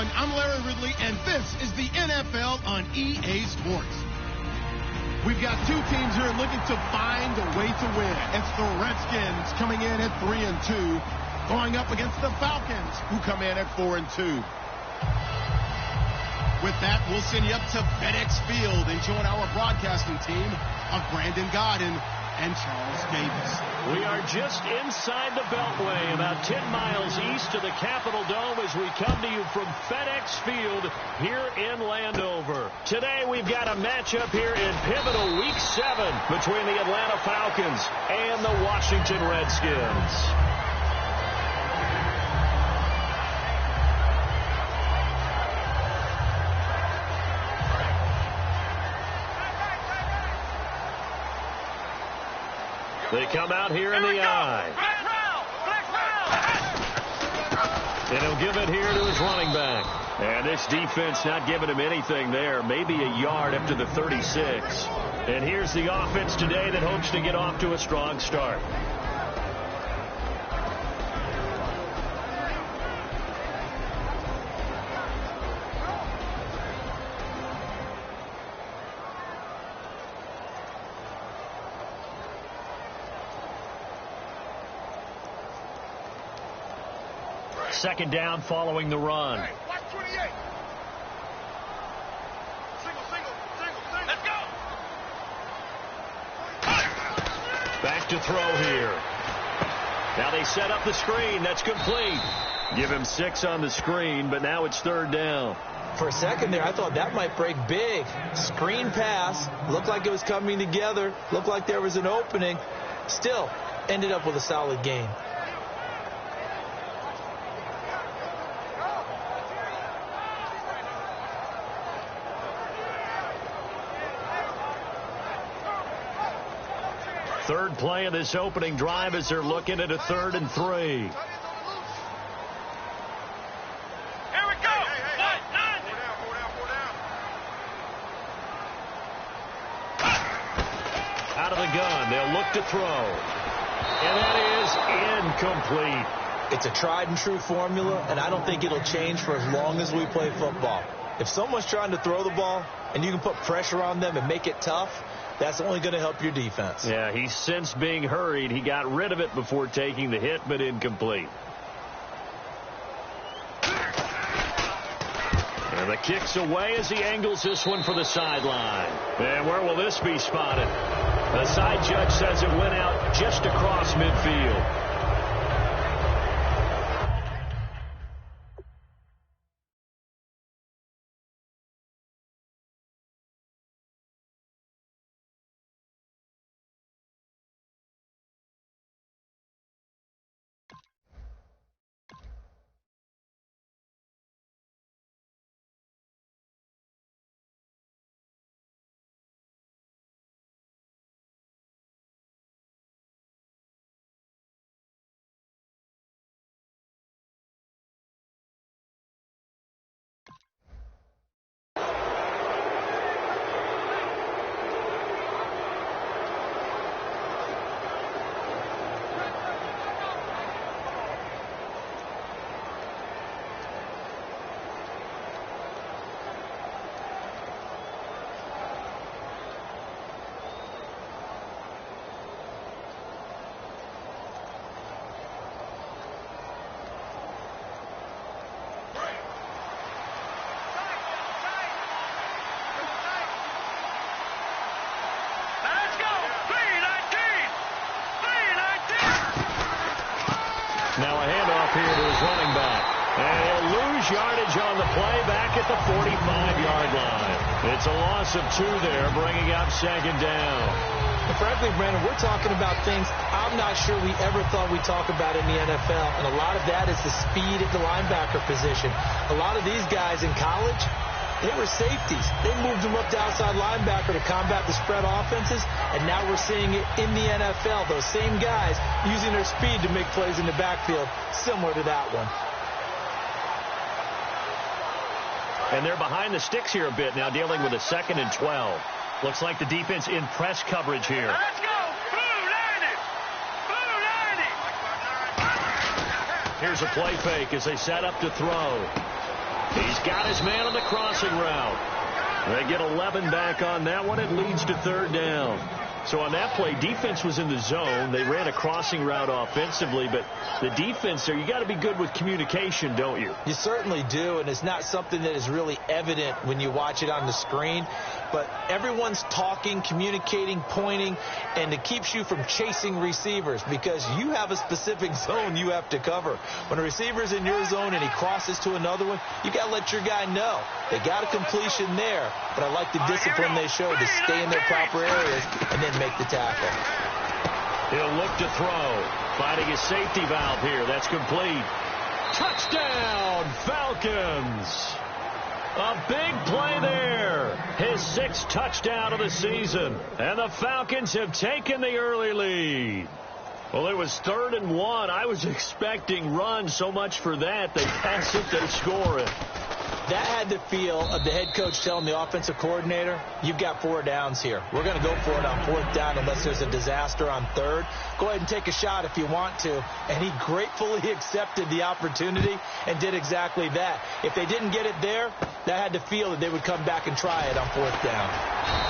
everyone. I'm Larry Ridley, and this is the NFL on EA Sports. We've got two teams here looking to find a way to win. It's the Redskins coming in at 3-2, going up against the Falcons, who come in at 4-2. With that, we'll send you up to FedEx Field and join our broadcasting team of Brandon Godden and Charles Davis. We are just inside the Beltway, about 10 miles east of the Capitol Dome as we come to you from FedEx Field here in Landover. Today we've got a matchup here in pivotal Week 7 between the Atlanta Falcons and the Washington Redskins. They come out here in the eye. And he'll give it here to his running back. And this defense not giving him anything there. Maybe a yard up to the 36. And here's the offense today that hopes to get off to a strong start. Second down following the run. Hey, watch 28. Single. Let's go. Back to throw here. Now they set up the screen. That's complete. Give him 6 on the screen, but now it's third down. For a second there, I thought that might break big. Screen pass. Looked like it was coming together. Looked like there was an opening. Still, ended up with a solid gain. Third play of this opening drive as they're looking at a 3rd and 3. Here we go. Hey. Four down. Out of the gun. They'll look to throw. And that is incomplete. It's a tried and true formula, and I don't think it'll change for as long as we play football. If someone's trying to throw the ball and you can put pressure on them and make it tough, that's only going to help your defense. Yeah, he's since being hurried. He got rid of it before taking the hit, but incomplete. And the kick's away as he angles this one for the sideline. And where will this be spotted? The side judge says it went out just across midfield. Now a handoff here to his running back. And he'll lose yardage on the play back at the 45-yard line. It's a loss of 2 there, bringing up second down. And frankly, Brandon, we're talking about things I'm not sure we ever thought we'd talk about in the NFL. And a lot of that is the speed at the linebacker position. A lot of these guys in college, they were safeties. They moved them up to outside linebacker to combat the spread offenses, and now we're seeing it in the NFL. Those same guys using their speed to make plays in the backfield, similar to that one. And they're behind the sticks here a bit now, dealing with a 2nd and 12. Looks like the defense in press coverage here. Let's go. Blue 90. Here's a play fake as they set up to throw. He's got his man on the crossing route. They get 11 back on that one. It leads to third down. So on that play, defense was in the zone. They ran a crossing route offensively, but the defense there, you got to be good with communication, don't you? You certainly do, and it's not something that is really evident when you watch it on the screen. But everyone's talking, communicating, pointing, and it keeps you from chasing receivers because you have a specific zone you have to cover. When a receiver's in your zone and he crosses to another one, you got to let your guy know. They got a completion there, but I like the discipline they showed to stay in their proper areas and then make the tackle. He'll look to throw, finding his safety valve here. That's complete. Touchdown, Falcons! A big play there. His 6th touchdown of the season. And the Falcons have taken the early lead. Well, it was 3rd and 1. I was expecting run. So much for that. They pass it, they score it. That had the feel of the head coach telling the offensive coordinator, you've got 4 downs here. We're going to go for it on 4th down unless there's a disaster on 3rd. Go ahead and take a shot if you want to. And he gratefully accepted the opportunity and did exactly that. If they didn't get it there, that had the feel that they would come back and try it on 4th down.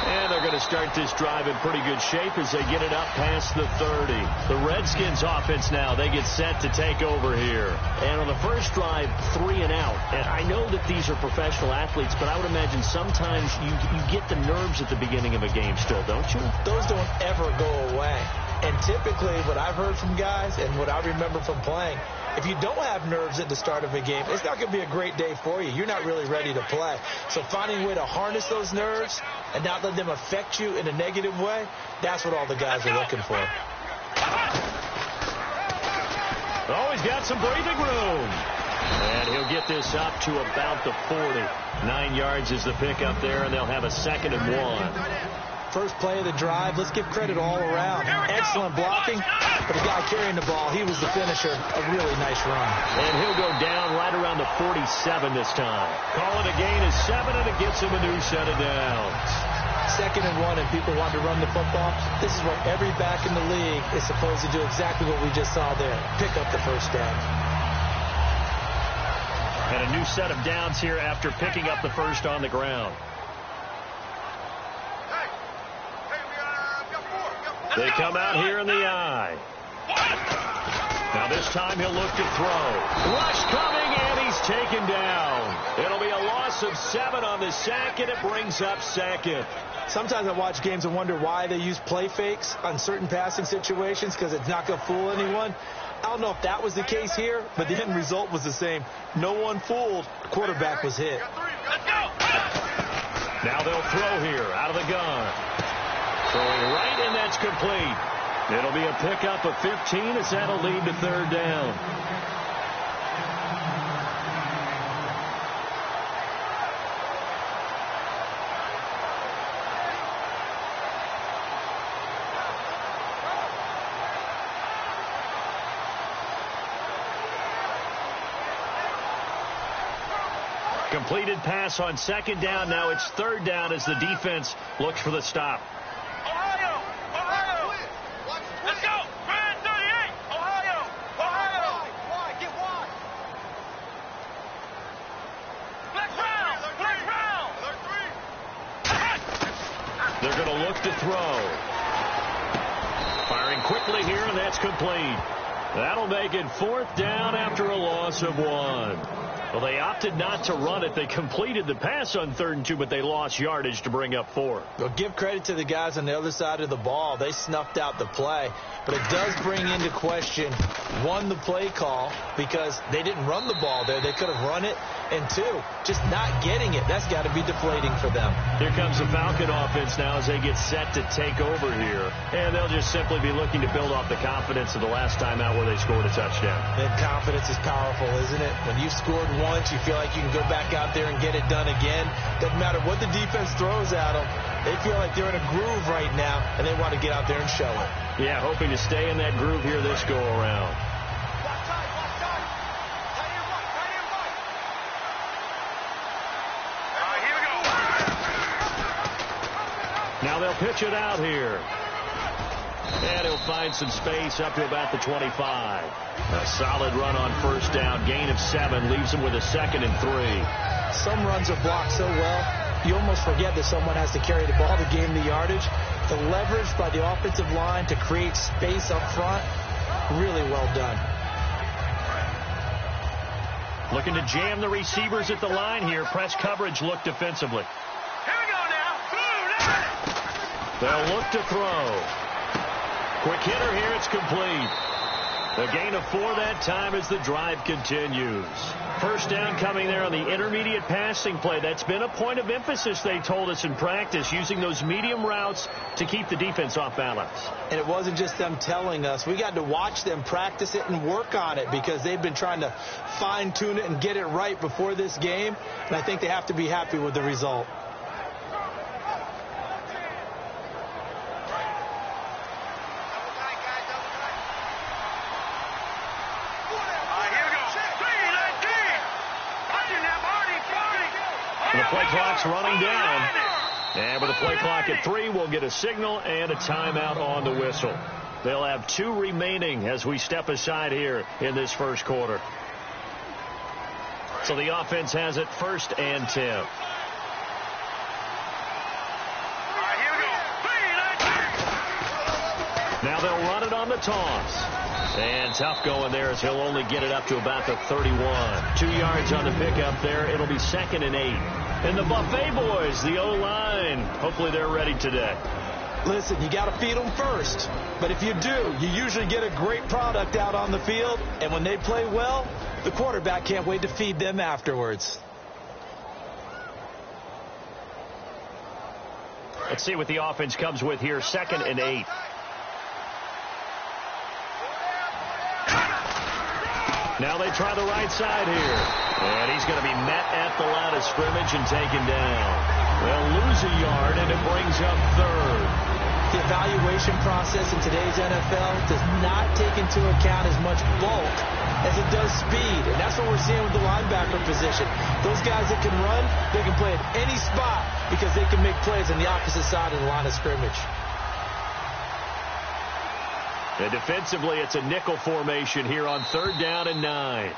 And they're going to start this drive in pretty good shape as they get it up past the 30. The Redskins offense now, they get set to take over here. And on the first drive, 3 and out. And I know that these are professional athletes, but I would imagine sometimes you get the nerves at the beginning of a game still, don't you? Those don't ever go away. And typically what I've heard from guys and what I remember from playing, if you don't have nerves at the start of a game, it's not going to be a great day for you. You're not really ready to play. So finding a way to harness those nerves and not let them affect you in a negative way, that's what all the guys are looking for. Oh, he's got some breathing room. And he'll get this up to about the 40. 9 yards is the pickup there, and they'll have a 2nd and 1. First play of the drive, let's give credit all around. Excellent blocking, but the guy carrying the ball, he was the finisher. A really nice run. And he'll go down right around the 47 this time. Call it a gain of 7, and it gets him a new set of downs. 2nd and 1, and people want to run the football. This is what every back in the league is supposed to do, exactly what we just saw there. Pick up the first down. And a new set of downs here after picking up the first on the ground. They come out here in the eye. Now this time he'll look to throw. Rush coming, and he's taken down. It'll be a loss of 7 on the sack, and it brings up 2nd. Sometimes I watch games and wonder why they use play fakes on certain passing situations because it's not going to fool anyone. I don't know if that was the case here, but the end result was the same. No one fooled. The quarterback was hit. Now they'll throw here out of the gun. Throwing right, and that's complete. It'll be a pickup of 15 as that'll lead to 3rd down. Completed pass on 2nd down. Now it's 3rd down as the defense looks for the stop. Ohio! Let's go! Brand 38! Ohio! Wide, get wide! Flex round! They're going to look to throw. Firing quickly here, and that's complete. That'll make it 4th down after a loss of 1. Well, they opted not to run it. They completed the pass on 3rd and 2, but they lost yardage to bring up 4. Well, give credit to the guys on the other side of the ball. They snuffed out the play. But it does bring into question, 1, the play call, because they didn't run the ball there. They could have run it. And 2, just not getting it. That's got to be deflating for them. Here comes the Falcon offense now as they get set to take over here. And they'll just simply be looking to build off the confidence of the last time out where they scored a touchdown. And confidence is powerful, isn't it? When you've scored once, you feel like you can go back out there and get it done again. Doesn't matter what the defense throws at them. They feel like they're in a groove right now, and they want to get out there and show it. Yeah, hoping to stay in that groove here this go-around. Here we go. Now they'll pitch it out here. And he'll find some space up to about the 25. A solid run on first down. Gain of 7 leaves him with a 2nd and 3. Some runs are blocked so well, you almost forget that someone has to carry the ball to gain the yardage. The leverage by the offensive line to create space up front, really well done. Looking to jam the receivers at the line here. Press coverage look defensively. Here we go now. They'll look to throw. Quick hitter here. It's complete. A gain of 4 that time as the drive continues. First down coming there on the intermediate passing play. That's been a point of emphasis, they told us in practice, using those medium routes to keep the defense off balance. And it wasn't just them telling us. We got to watch them practice it and work on it because they've been trying to fine-tune it and get it right before this game. And I think they have to be happy with the result. The play clock's running down. And with the play clock at 3, we'll get a signal and a timeout on the whistle. They'll have 2 remaining as we step aside here in this first quarter. So the offense has it 1st and 10. Now they'll run it on the toss. And tough going there as he'll only get it up to about the 31. 2 yards on the pickup there. It'll be 2nd and 8. And the Buffet boys, the O-line, hopefully they're ready today. Listen, you got to feed them first. But if you do, you usually get a great product out on the field. And when they play well, the quarterback can't wait to feed them afterwards. Let's see what the offense comes with here. 2nd and 8. Now they try the right side here. And he's going to be met at the line of scrimmage and taken down. They'll lose a yard, and it brings up 3rd. The evaluation process in today's NFL does not take into account as much bulk as it does speed. And that's what we're seeing with the linebacker position. Those guys that can run, they can play at any spot because they can make plays on the opposite side of the line of scrimmage. And defensively, it's a nickel formation here on 3rd down and 9.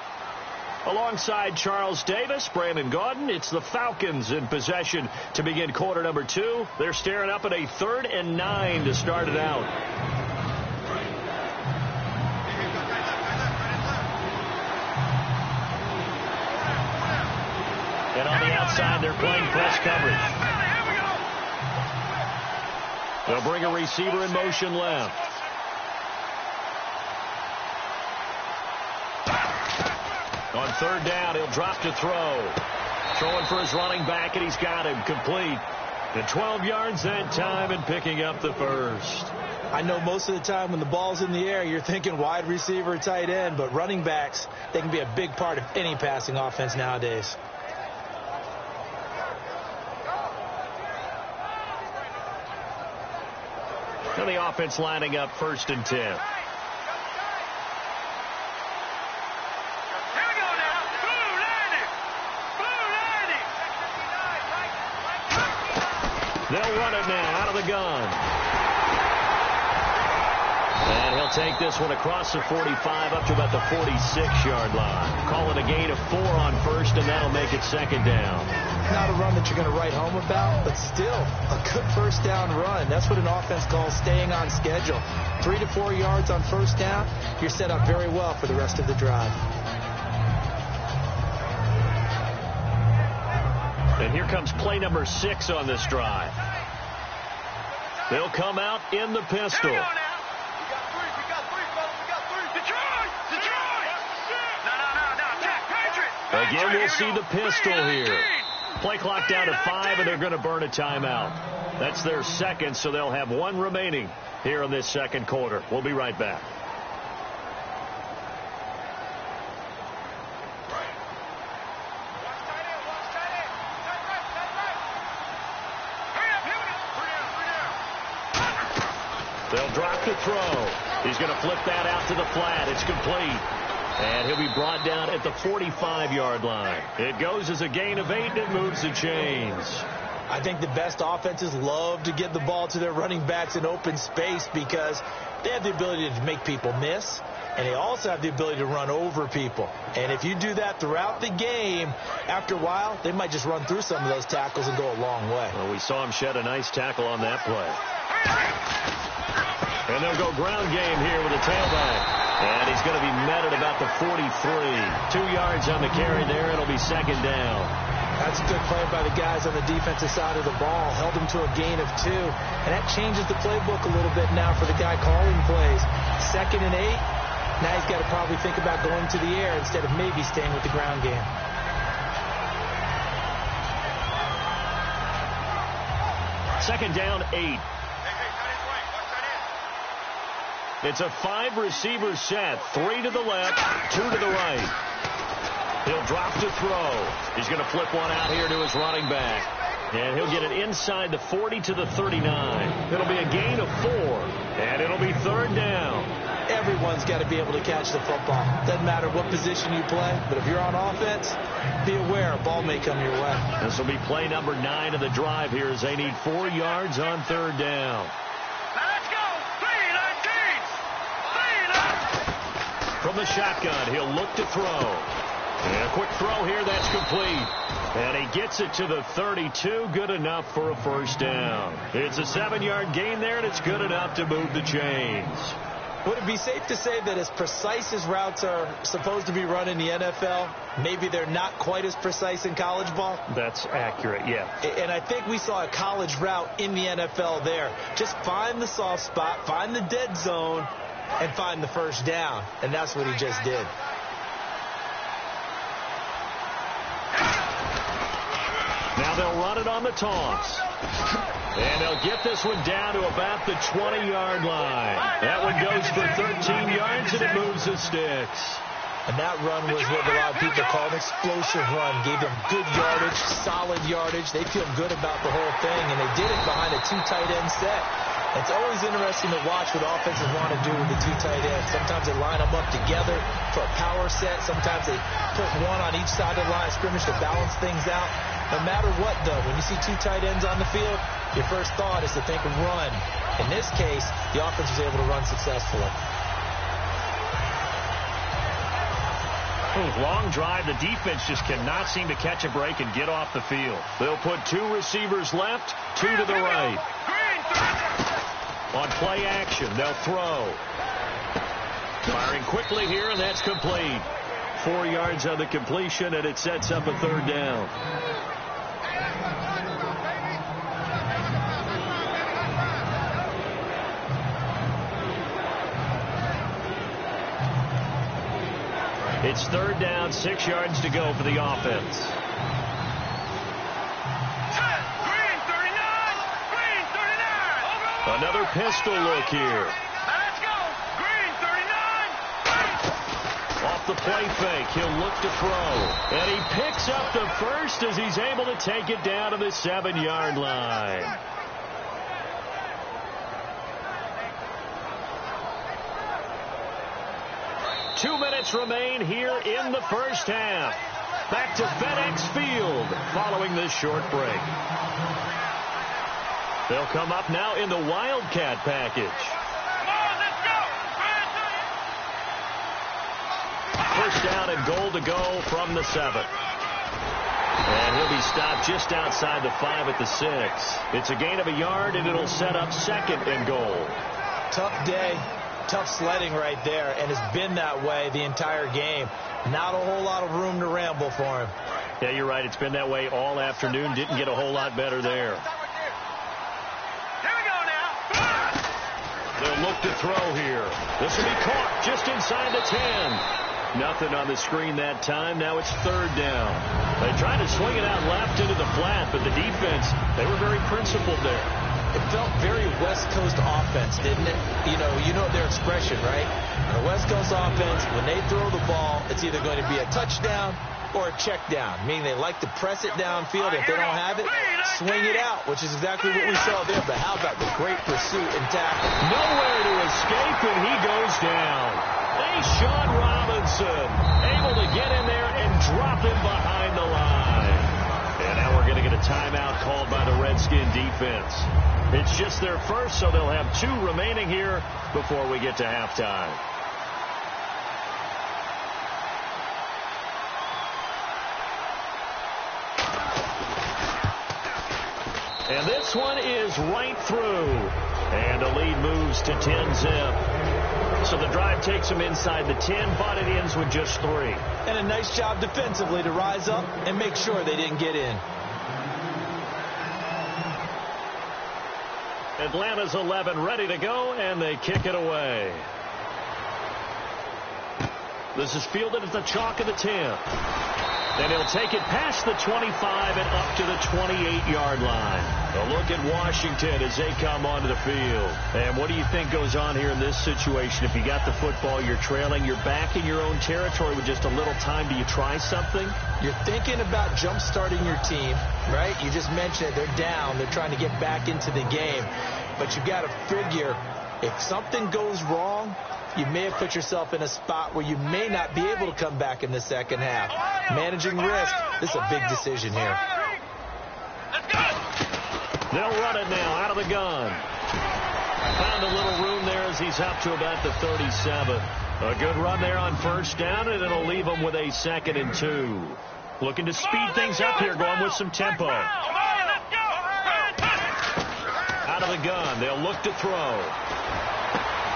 Alongside Charles Davis, Brandon Gaudin, it's the Falcons in possession to begin quarter number 2. They're staring up at a 3rd and 9 to start it out. And on the outside, they're playing press coverage. They'll bring a receiver in motion left. On 3rd down, he'll drop to throw. Throwing for his running back, and he's got him complete. And 12 yards that time and picking up the 1st. I know most of the time when the ball's in the air, you're thinking wide receiver, tight end, but running backs, they can be a big part of any passing offense nowadays. And the offense lining up 1st and 10. They'll run it now out of the gun. And he'll take this one across the 45 up to about the 46-yard line. Call it a gain of 4 on 1st, and that'll make it 2nd down. Not a run that you're going to write home about, but still a good 1st down run. That's what an offense calls staying on schedule. 3 to 4 yards on 1st down, you're set up very well for the rest of the drive. And here comes play number 6 on this drive. They'll come out in the pistol. Again, we'll see the pistol here. Play clock down to 5, and they're going to burn a timeout. That's their 2nd, so they'll have 1 remaining here in this 2nd quarter. We'll be right back. They'll drop to throw. He's going to flip that out to the flat. It's complete. And he'll be brought down at the 45-yard line. It goes as a gain of 8, and it moves the chains. I think the best offenses love to get the ball to their running backs in open space because they have the ability to make people miss, and they also have the ability to run over people. And if you do that throughout the game, after a while, they might just run through some of those tackles and go a long way. Well, we saw him shed a nice tackle on that play. And they'll go ground game here with a tailback. And he's going to be met at about the 43. 2 yards on the carry there. It'll be second down. That's a good play by the guys on the defensive side of the ball. Held him to a gain of 2. And that changes the playbook a little bit now for the guy calling plays. 2nd and 8. Now he's got to probably think about going to the air instead of maybe staying with the ground game. Second down, 8. It's a 5-receiver set. 3 to the left, 2 to the right. He'll drop to throw. He's going to flip one out here to his running back. And he'll get it inside the 40 to the 39. It'll be a gain of 4. And it'll be third down. Everyone's got to be able to catch the football. Doesn't matter what position you play, but if you're on offense, be aware a ball may come your way. This will be play number 9 of the drive here as they need 4 yards on third down. Let's go. 3-19. From the shotgun, he'll look to throw. And a quick throw here, that's complete. And he gets it to the 32, good enough for a first down. It's a 7-yard gain there, and it's good enough to move the chains. Would it be safe to say that as precise as routes are supposed to be run in the NFL, maybe they're not quite as precise in college ball? That's accurate, yeah. And I think we saw a college route in the NFL there. Just find the soft spot, find the dead zone, and find the first down. And that's what he just did. Now they'll run it on the toss. And they'll get this one down to about the 20-yard line. That one goes for 13 yards, and it moves the sticks. And that run was what a lot of people call an explosive run. Gave them good yardage, solid yardage. They feel good about the whole thing, and they did it behind a 2 tight end set. It's always interesting to watch what offenses want to do with the 2 tight ends. Sometimes they line them up together for a power set. Sometimes they put one on each side of the line of scrimmage to balance things out. No matter what, though, when you see 2 tight ends on the field, your first thought is to think run. In this case, the offense was able to run successfully. Long drive. The defense just cannot seem to catch a break and get off the field. They'll put 2 receivers left, 2 to the right. On play action, they'll throw. Firing quickly here, and that's complete. 4 yards on the completion, and it sets up a third down. It's third down, 6 yards to go for the offense. Green 39. Another pistol look here. Let's go. Green 39. Off the play fake, he'll look to throw. And he picks up the first as he's able to take it down to the 7-yard line. Two minutes remain here in the first half. Back to FedEx Field following this short break. They'll come up now in the Wildcat package. First down and goal to go from the 7. And he'll be stopped just outside the 5 at the 6. It's a gain of a yard, and it'll set up second and goal. Tough day. Tough sledding right there, and it's been that way the entire game. Not a whole lot of room to ramble for him. Yeah, you're right. It's been that way all afternoon. Didn't get a whole lot better there. Here we go now. They'll look to throw here. This will be caught just inside the 10. Nothing on the screen that time. Now it's third down. They tried to swing it out left into the flat, but the defense, they were very principled there. It felt very West Coast offense, didn't it? You know their expression, right? The West Coast offense, when they throw the ball, it's either going to be a touchdown or a check down, meaning they like to press it downfield. If they don't have it, swing it out, which is exactly what we saw there. But how about the great pursuit and tackle? Nowhere to escape, and he goes down. Sean Robinson able to get in there and drop him behind the line. And now we're going to get a timeout called by the Redskin defense. It's just their first, so they'll have 2 remaining here before we get to halftime. And this one is right through. And the lead moves to 10-zip. So the drive takes them inside the 10, but it ends with just 3. And a nice job defensively to rise up and make sure they didn't get in. Atlanta's 11 ready to go, and they kick it away. This is fielded at the chalk of the 10. And he'll take it past the 25 and up to the 28-yard line. A look at Washington as they come onto the field. And what do you think goes on here in this situation? If you got the football, you're trailing, you're back in your own territory with just a little time. Do you try something? You're thinking about jump-starting your team, right? You just mentioned it. They're down. They're trying to get back into the game. But you've got to figure if something goes wrong, you may have put yourself in a spot where you may not be able to come back in the second half. Managing risk, this is a big decision here. They'll run it now out of the gun. Found a little room there as he's up to about the 37. A good run there on first down, and it'll leave him with a 2nd and 2. Looking to speed things up here, going with some tempo. Out of the gun, they'll look to throw.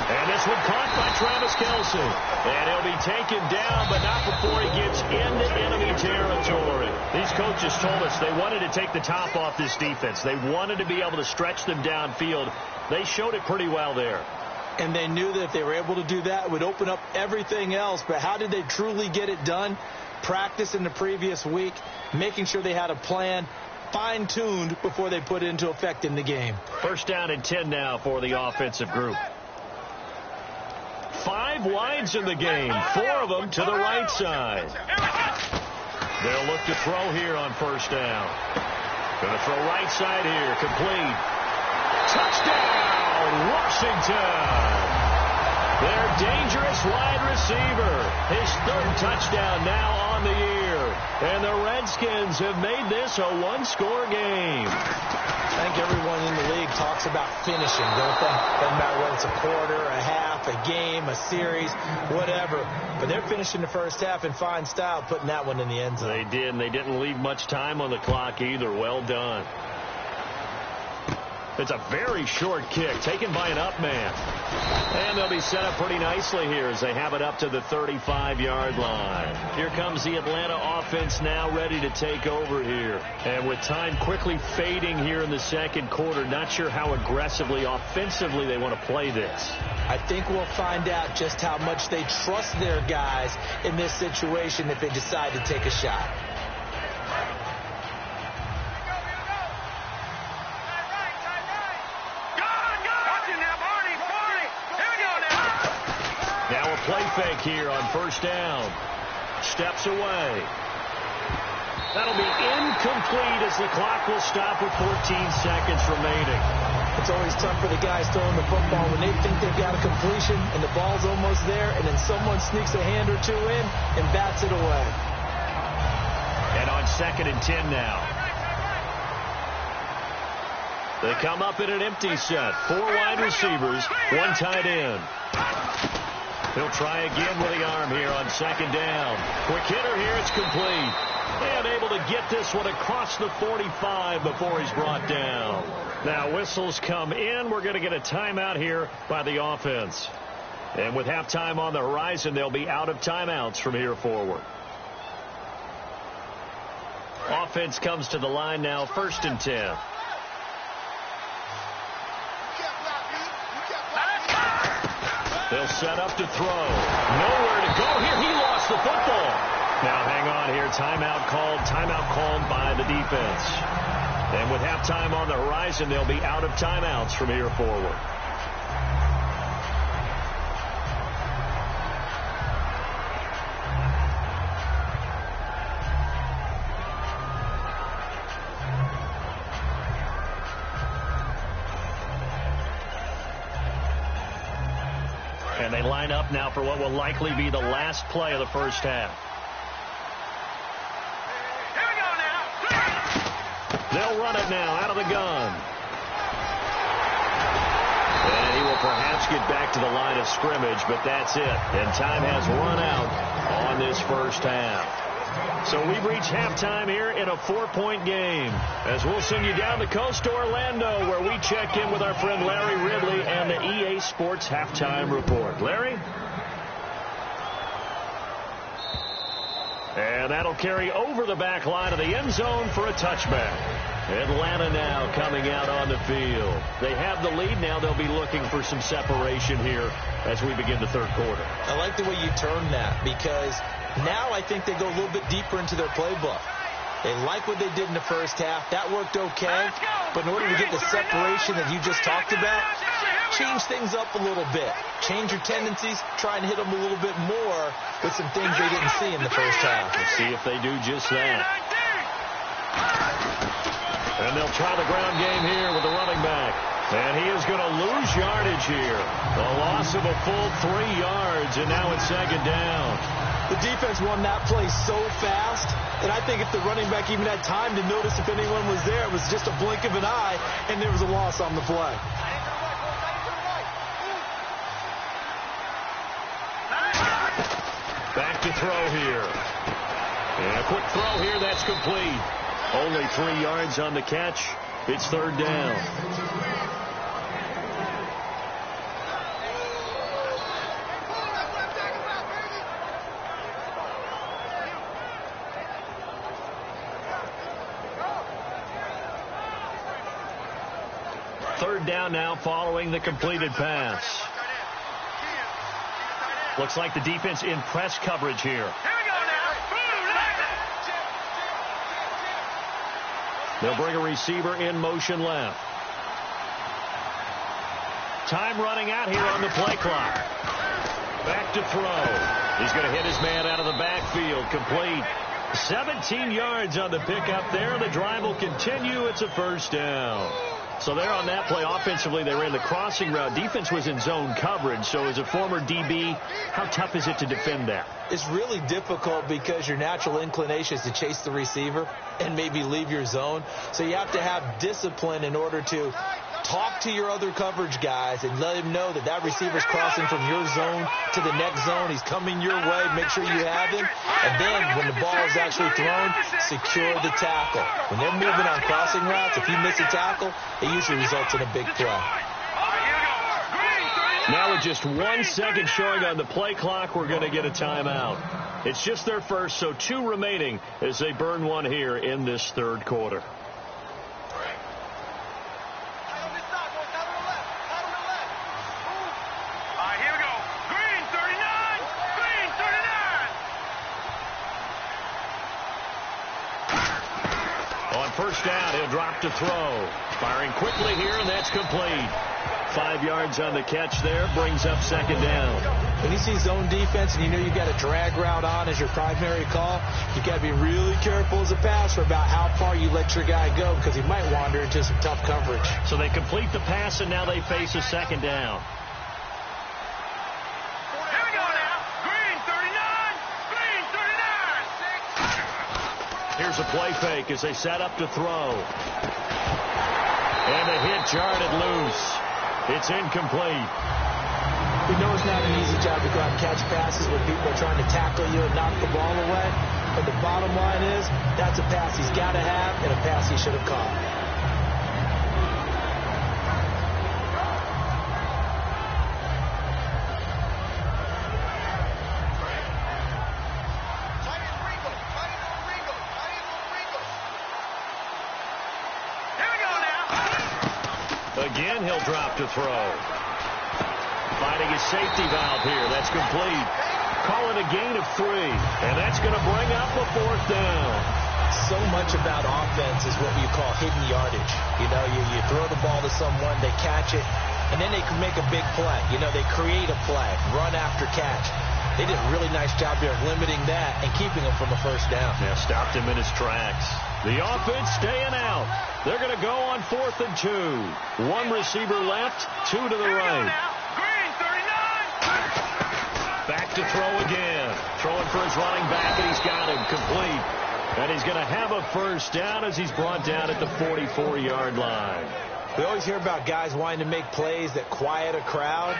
And this one caught by Travis Kelce. And he'll be taken down, but not before he gets into enemy territory. These coaches told us they wanted to take the top off this defense. They wanted to be able to stretch them downfield. They showed it pretty well there. And they knew that if they were able to do that, it would open up everything else. But how did they truly get it done? Practice in the previous week, making sure they had a plan, fine-tuned before they put it into effect in the game. First down and 10 now for the offensive group. 5 wides in the game, 4 of them to the right side. They'll look to throw here on first down. Going to throw right side here, complete. Touchdown, Washington. Their dangerous wide receiver. His 3rd touchdown now on the year. And the Redskins have made this a 1-score game. I think everyone in the league talks about finishing, don't they? Doesn't matter whether it's a quarter, a half, a game, a series, whatever. But they're finishing the first half in fine style, putting that one in the end zone. They did, and they didn't leave much time on the clock either. Well done. It's a very short kick taken by an up man. And they'll be set up pretty nicely here as they have it up to the 35-yard line. Here comes the Atlanta offense now ready to take over here. And with time quickly fading here in the second quarter, not sure how aggressively, offensively they want to play this. I think we'll find out just how much they trust their guys in this situation if they decide to take a shot. Play fake here on first down. Steps away. That'll be incomplete as the clock will stop with 14 seconds remaining. It's always tough for the guys throwing the football when they think they've got a completion and the ball's almost there, and then someone sneaks a hand or 2 in and bats it away. And on 2nd and 10 now. They come up in an empty set. 4 wide receivers, 1 tight end. He'll try again with the arm here on 2nd down. Quick hitter here, it's complete. And able to get this one across the 45 before he's brought down. Now whistles come in. We're going to get a timeout here by the offense. And with halftime on the horizon, they'll be out of timeouts from here forward. Offense comes to the line now, 1st and 10. They'll set up to throw. Nowhere to go here. He lost the football. Now hang on here. Timeout called by the defense. And with halftime on the horizon, they'll be out of timeouts from here forward. And they line up now for what will likely be the last play of the first half. Here we go now. They'll They'll run it now out of the gun. And he will perhaps get back to the line of scrimmage, but that's it. And time has run out on this first half. So we've reached halftime here in a 4-point game, as we'll send you down the coast to Orlando, where we check in with our friend Larry Ridley and the EA Sports Halftime Report. Larry? And that'll carry over the back line of the end zone for a touchback. Atlanta now coming out on the field. They have the lead. Now they'll be looking for some separation here as we begin the third quarter. I like the way you turn that, because now I think they go a little bit deeper into their playbook. They like what they did in the first half. That worked okay. But in order to get the separation that you just talked about, change things up a little bit. Change your tendencies. Try and hit them a little bit more with some things they didn't see in the first half. We'll see if they do just that. And they'll try the ground game here with the running back. And he is going to lose yardage here. A loss of a full 3 yards, and now it's second down. The defense won that play so fast that I think if the running back even had time to notice if anyone was there, it was just a blink of an eye, and there was a loss on the play. Back to throw here. And a quick throw here, that's complete. Only 3 yards on the catch. It's third down. Third down now following the completed pass. Looks like the defense in press coverage here. Here we go now. They'll bring a receiver in motion left. Time running out here on the play clock. Back to throw. He's going to hit his man out of the backfield. Complete. 17 yards on the pickup there. The drive will continue. It's a first down. So there on that play, offensively, they ran the crossing route. Defense was in zone coverage. So as a former DB, how tough is it to defend that? It's really difficult because your natural inclination is to chase the receiver and maybe leave your zone. So you have to have discipline in order to talk to your other coverage guys and let him know that that receiver's crossing from your zone to the next zone. He's coming your way. Make sure you have him. And then when the ball is actually thrown, secure the tackle. When they're moving on crossing routes, if you miss a tackle, it usually results in a big play. Now with just 1 second showing on the play clock, we're going to get a timeout. It's just their first, so 2 remaining as they burn one here in this third quarter. First down, he'll drop to throw. Firing quickly here, and that's complete. 5 yards on the catch there, brings up second down. When you see zone defense and you know you've got a drag route on as your primary call, you've got to be really careful as a passer about how far you let your guy go, because he might wander into some tough coverage. So they complete the pass, and now they face a second down. Here's a play fake as they set up to throw. And the hit jarred loose. It's incomplete. We know it's not an easy job to go out and catch passes when people are trying to tackle you and knock the ball away. But the bottom line is, that's a pass he's got to have and a pass he should have caught. Again, he'll drop to throw. Finding his safety valve here. That's complete. Call it a gain of 3. And that's going to bring up a fourth down. So much about offense is what you call hidden yardage. You know, you throw the ball to someone, they catch it, and then they can make a big play. You know, they create a play, run after catch. They did a really nice job here of limiting that and keeping him from a first down. Yeah, stopped him in his tracks. The offense staying out. They're going to go on 4th and 2. 1 receiver left, 2 to the right. Back to throw again. Throwing for his running back, and he's got him complete. And he's going to have a first down as he's brought down at the 44-yard line. We always hear about guys wanting to make plays that quiet a crowd.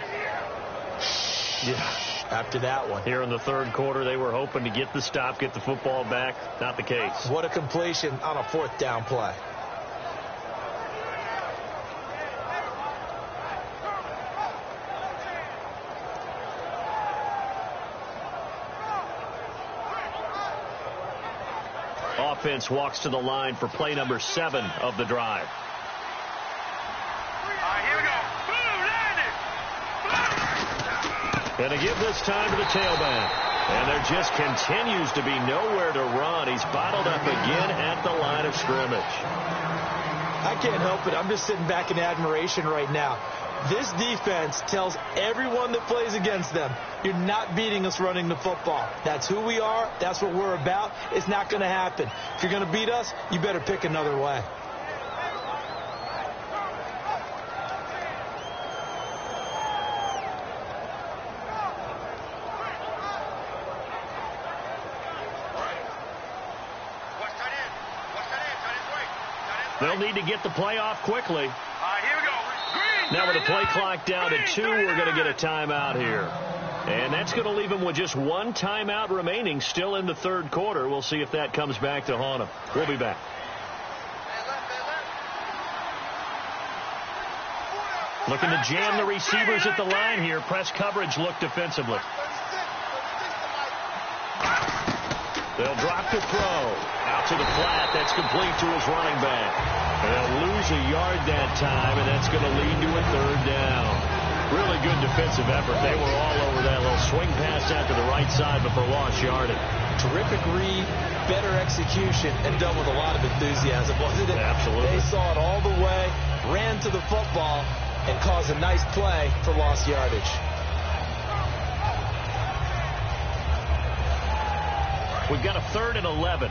Yeah, after that one. Here in the third quarter, they were hoping to get the stop, get the football back. Not the case. What a completion on a fourth down play. Offense walks to the line for play number 7 of the drive. Here we go. Boom, landed. And to give this time to the tailback. And there just continues to be nowhere to run. He's bottled up again at the line of scrimmage. I can't help it. I'm just sitting back in admiration right now. This defense tells everyone that plays against them, you're not beating us running the football. That's who we are. That's what we're about. It's not going to happen. If you're going to beat us, you better pick another way. They'll need to get the play off quickly. Here we go. Green. Now with the play clock down to 2, we're going to get a timeout here. And that's going to leave him with just one timeout remaining still in the third quarter. We'll see if that comes back to haunt him. We'll be back. Looking to jam the receivers at the line here. Press coverage look defensively. They'll drop to throw. Out to the flat. That's complete to his running back. They'll lose a yard that time, and that's going to lead to a third down. Really good defensive effort. They were all over that little swing pass out to the right side, but for lost yardage. Terrific read, better execution, and done with a lot of enthusiasm, wasn't it? Absolutely. They saw it all the way, ran to the football, and caused a nice play for lost yardage. We've got a 3rd and 11.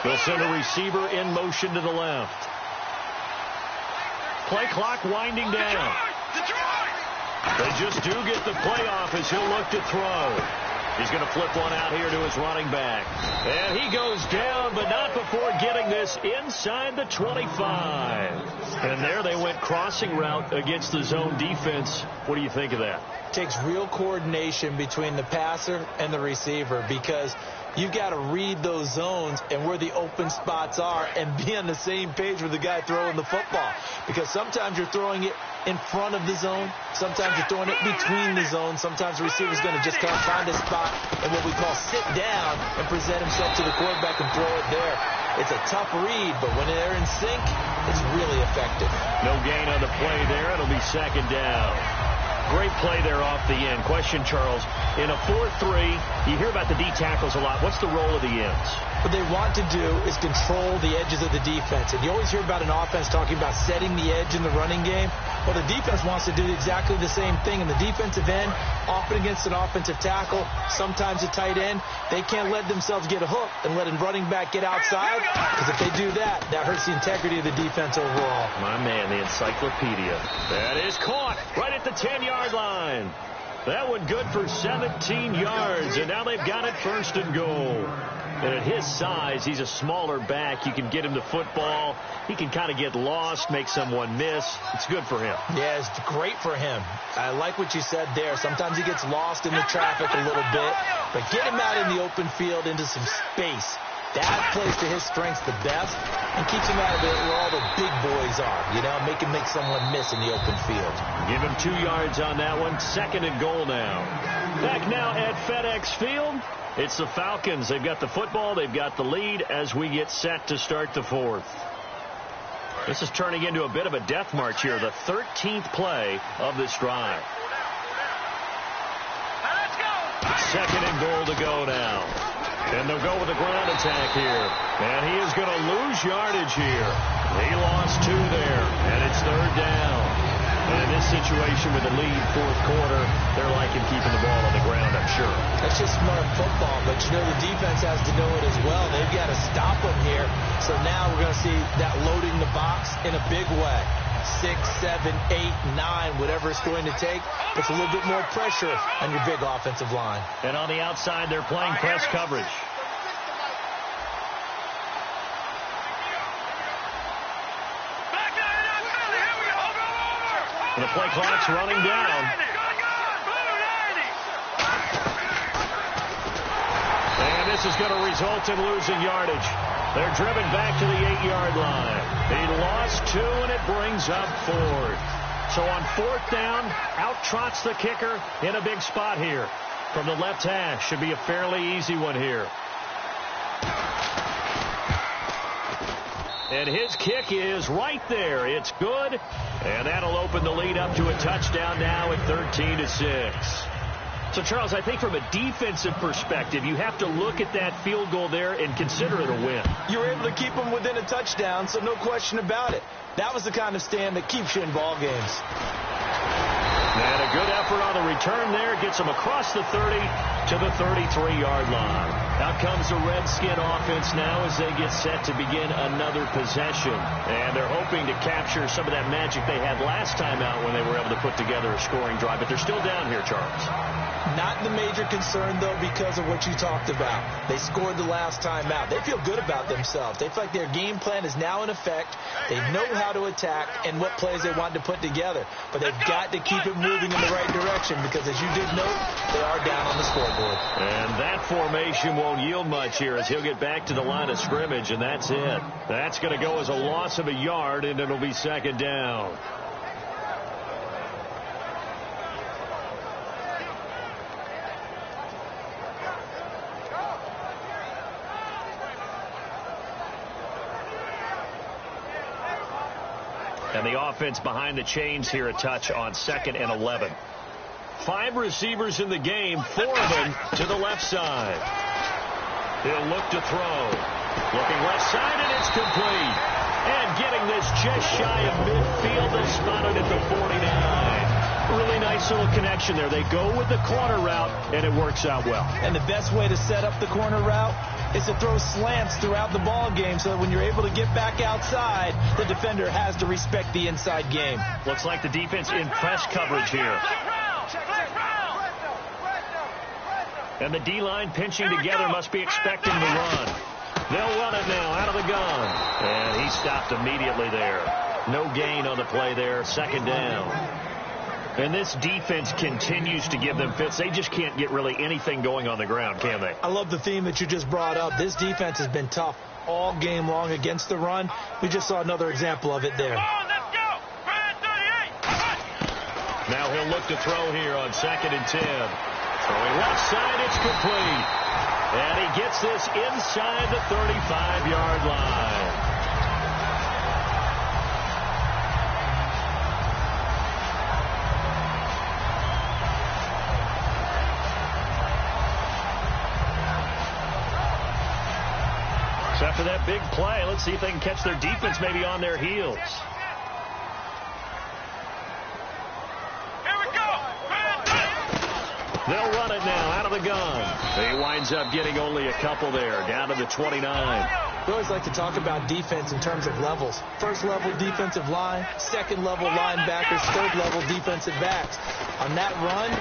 They'll send a receiver in motion to the left. Play clock winding down. They just do get the play off as he'll look to throw. He's going to flip one out here to his running back. And he goes down, but not before getting this inside the 25. And there they went crossing route against the zone defense. What do you think of that? Takes real coordination between the passer and the receiver, because you've got to read those zones and where the open spots are and be on the same page with the guy throwing the football. Because sometimes you're throwing it in front of the zone. Sometimes you're throwing it between the zones. Sometimes the receiver's going to just kind of find a spot and what we call sit down and present himself to the quarterback and throw it there. It's a tough read, but when they're in sync, it's really effective. No gain on the play there. It'll be 2nd down. Great play there off the end. Question, Charles, in a 4-3, you hear about the D tackles a lot. What's the role of the ends? What they want to do is control the edges of the defense. And you always hear about an offense talking about setting the edge in the running game. Well, the defense wants to do exactly the same thing. And the defensive end, often against an offensive tackle, sometimes a tight end, they can't let themselves get a hook and let a running back get outside. Because if they do that, that hurts the integrity of the defense overall. My man, the encyclopedia. That is caught right at the 10-yard line. That one good for 17 yards, and now they've got it 1st and goal. And at his size, he's a smaller back. You can get him the football. He can kind of get lost, make someone miss. It's good for him. Yeah, it's great for him. I like what you said there. Sometimes he gets lost in the traffic a little bit, but get him out in the open field into some space. That plays to his strengths the best and keeps him out of it where all the big boys are, you know, make someone miss in the open field. Give him 2 yards on that one. 2nd and goal now. Back now at FedEx Field. It's the Falcons. They've got the football. They've got the lead as we get set to start the 4th. This is turning into a bit of a death march here. The 13th play of this drive. 2nd and goal to go now. And they'll go with a ground attack here. And he is going to lose yardage here. He lost 2 there. And it's 3rd down. And in this situation with the lead 4th quarter, they're liking keeping the ball on the ground, I'm sure. That's just smart football, but you know the defense has to know it as well. They've got to stop them here. So now we're going to see that loading the box in a big way. 6, 7, 8, 9, whatever it's going to take. Puts a little bit more pressure on your big offensive line. And on the outside, they're playing press coverage. The play clock's running down. And this is going to result in losing yardage. They're driven back to the 8-yard line. He lost 2, and it brings up 4th. So on 4th down, out trots the kicker in a big spot here. From the left hash, should be a fairly easy one here. And his kick is right there. It's good. And that'll open the lead up to a touchdown now at 13-6. So, Charles, I think from a defensive perspective, you have to look at that field goal there and consider it a win. You were able to keep them within a touchdown, so no question about it. That was the kind of stand that keeps you in ball games. And a good effort on the return there. Gets them across the 30 to the 33-yard line. Out comes the Redskin offense now as they get set to begin another possession. And they're hoping to capture some of that magic they had last time out when they were able to put together a scoring drive. But they're still down here, Charles. Not the major concern, though, because of what you talked about. They scored the last time out. They feel good about themselves. They feel like their game plan is now in effect. They know how to attack and what plays they want to put together. But they've got to keep it moving in the right direction because, as you did note, they are down on the scoreboard. And that formation won't yield much here as he'll get back to the line of scrimmage, and that's it. That's going to go as a loss of a yard, and it'll be 2nd down. And the offense behind the chains here a touch on 2nd and 11. 5 receivers in the game, 4 of them to the left side. He'll look to throw. Looking left side, and it's complete. And getting this just shy of midfield and spotted at the 49. Really nice little connection there. They go with the corner route, and it works out well. And the best way to set up the corner route is to throw slants throughout the ball game so that when you're able to get back outside, the defender has to respect the inside game. Looks like the defense in press coverage here. And the D-line pinching together must be expecting the run. They'll run it now out of the gun. And he stopped immediately there. No gain on the play there. 2nd down. And this defense continues to give them fits. They just can't get really anything going on the ground, can they? I love the theme that you just brought up. This defense has been tough all game long against the run. We just saw another example of it there. Now he'll look to throw here on 2nd and 10. Throwing left side, it's complete. And he gets this inside the 35-yard line. So after that big play, let's see if they can catch their defense maybe on their heels. They'll run it now out of the gun. He winds up getting only a couple there, down to the 29. We always like to talk about defense in terms of levels. First level defensive line, second level linebackers, third level defensive backs. On that run,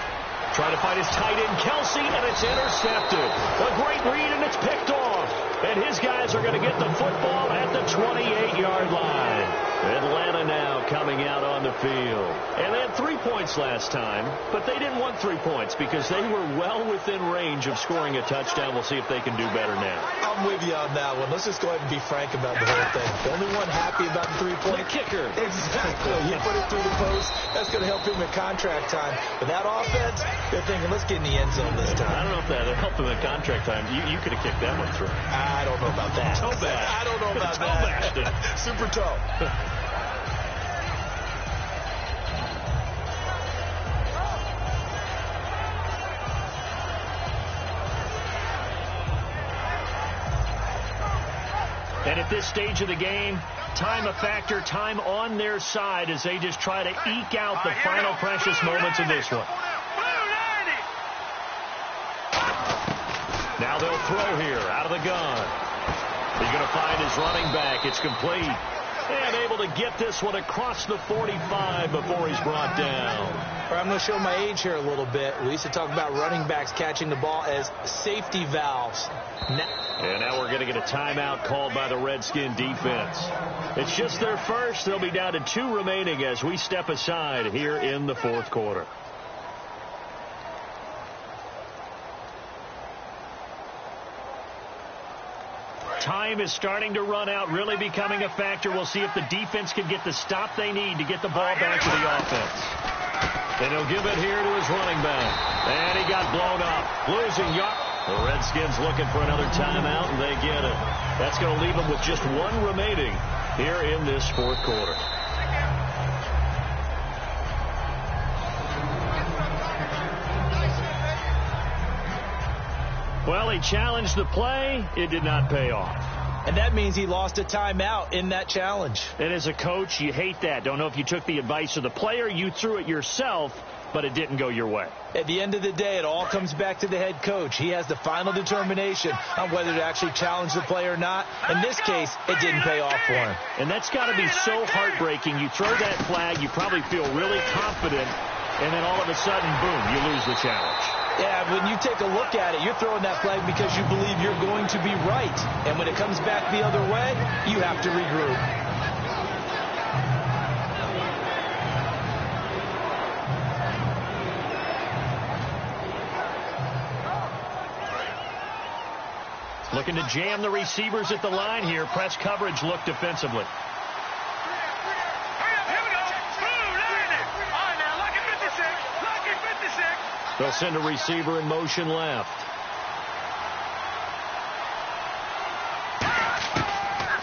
trying to find his tight end, Kelsey, and it's intercepted. A great read, and it's picked off. And his guys are going to get the football at the 28-yard line. Atlanta now coming out on the field. And they had 3 points last time, but they didn't want 3 points because they were well within range of scoring a touchdown. We'll see if they can do better now. I'm with you on that one. Let's just go ahead and be frank about the whole thing. The only one happy about the 3-point kicker. Exactly. You put it through the post. That's going to help him at contract time. But that offense, they're thinking, let's get in the end zone this time. I don't know if that helped him at contract time. You could have kicked that one through. I don't know about that. Toe bash. I don't know about toe that. Bashed it. Super toe. And at this stage of the game, time a factor, time on their side as they just try to eke out the final precious moments of this one. Now they'll throw here out of the gun. He's going to find his running back. It's complete. And able to get this one across the 45 before he's brought down. I'm going to show my age here a little bit. We used to talk about running backs catching the ball as safety valves. And now we're going to get a timeout called by the Redskin defense. It's just their first. They'll be down to 2 remaining as we step aside here in the fourth quarter. Time is starting to run out, really becoming a factor. We'll see if the defense can get the stop they need to get the ball back to the offense. And he'll give it here to his running back. And he got blown up. Losing yard. The Redskins looking for another timeout, and they get it. That's going to leave them with just 1 remaining here in this fourth quarter. Well, he challenged the play. It did not pay off. And that means he lost a timeout in that challenge. And as a coach, you hate that. Don't know if you took the advice of the player, you threw it yourself, but it didn't go your way. At the end of the day, it all comes back to the head coach. He has the final determination on whether to actually challenge the play or not. In this case, it didn't pay off for him. And that's got to be so heartbreaking. You throw that flag, you probably feel really confident, and then all of a sudden, boom, you lose the challenge. Yeah, when you take a look at it, you're throwing that flag because you believe you're going to be right. And when it comes back the other way, you have to regroup. Looking to jam the receivers at the line here. Press coverage look defensively. They'll send a receiver in motion left.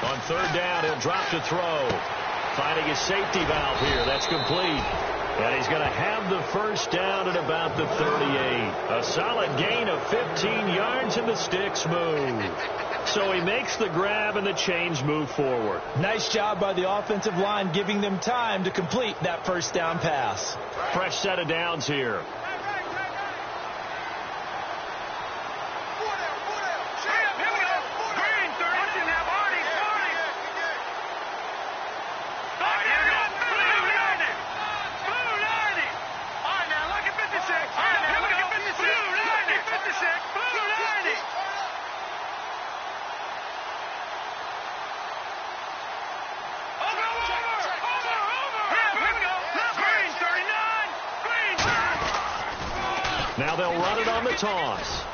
On third down, he'll drop to throw. Finding his safety valve here. That's complete. And he's going to have the first down at about the 38. A solid gain of 15 yards, and the sticks move. So he makes the grab, and the chains move forward. Nice job by the offensive line, giving them time to complete that first down pass. Fresh set of downs here. Now they'll run it on the toss.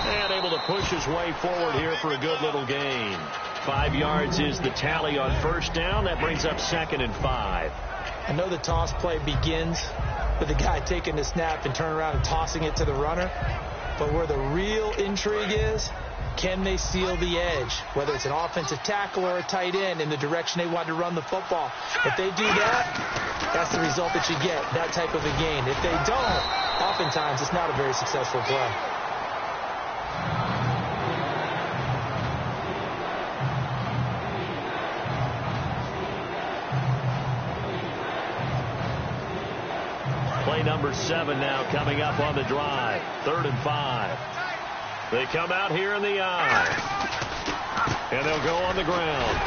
And able to push his way forward here for a good little gain. 5 yards is the tally on first down. That brings up 2nd and 5. I know the toss play begins with the guy taking the snap and turning around and tossing it to the runner. But where the real intrigue is, can they seal the edge? Whether it's an offensive tackle or a tight end in the direction they want to run the football. If they do that, that's the result that you get, that type of a gain. If they don't, oftentimes it's not a very successful play. Play number 7 now coming up on the drive. 3rd and 5. They come out here in the eye. And they'll go on the ground.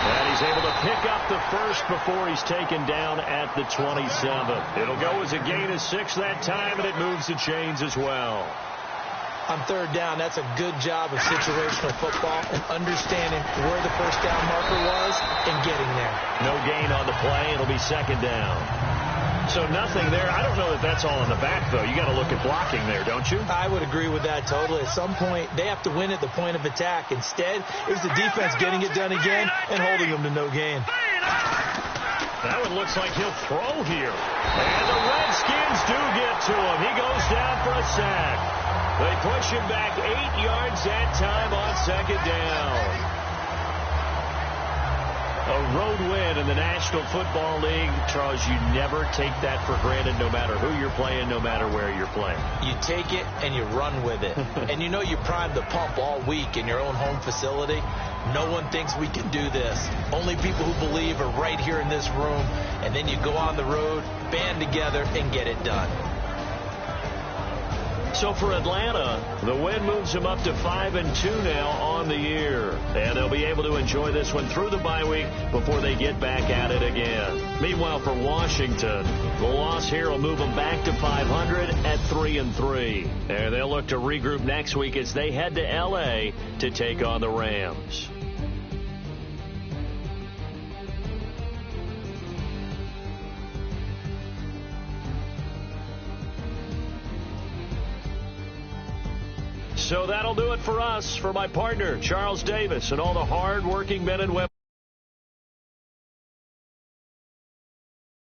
And he's able to pick up the first before he's taken down at the 27. It'll go as a gain of 6 that time, and it moves the chains as well. On third down, that's a good job of situational football and understanding where the first down marker was and getting there. No gain on the play. It'll be 2nd down. So nothing there. I don't know that that's all in the back, though. You got to look at blocking there, don't you? I would agree with that totally. At some point, they have to win at the point of attack. Instead, it was the defense getting it done again and holding them to no gain. That one looks like he'll throw here. And the Redskins do get to him. He goes down for a sack. They push him back 8 yards that time on 2nd down. A road win in the National Football League. Charles, you never take that for granted, no matter who you're playing, no matter where you're playing. You take it and you run with it. And you know you primed the pump all week in your own home facility. No one thinks we can do this. Only people who believe are right here in this room. And then you go on the road, band together, and get it done. So for Atlanta, the win moves them up to 5-2 now on the year. And they'll be able to enjoy this one through the bye week before they get back at it again. Meanwhile, for Washington, the loss here will move them back to 500 at 3-3. And they'll look to regroup next week as they head to L.A. to take on the Rams. So that'll do it for us. For my partner, Charles Davis, and all the hard-working men and women.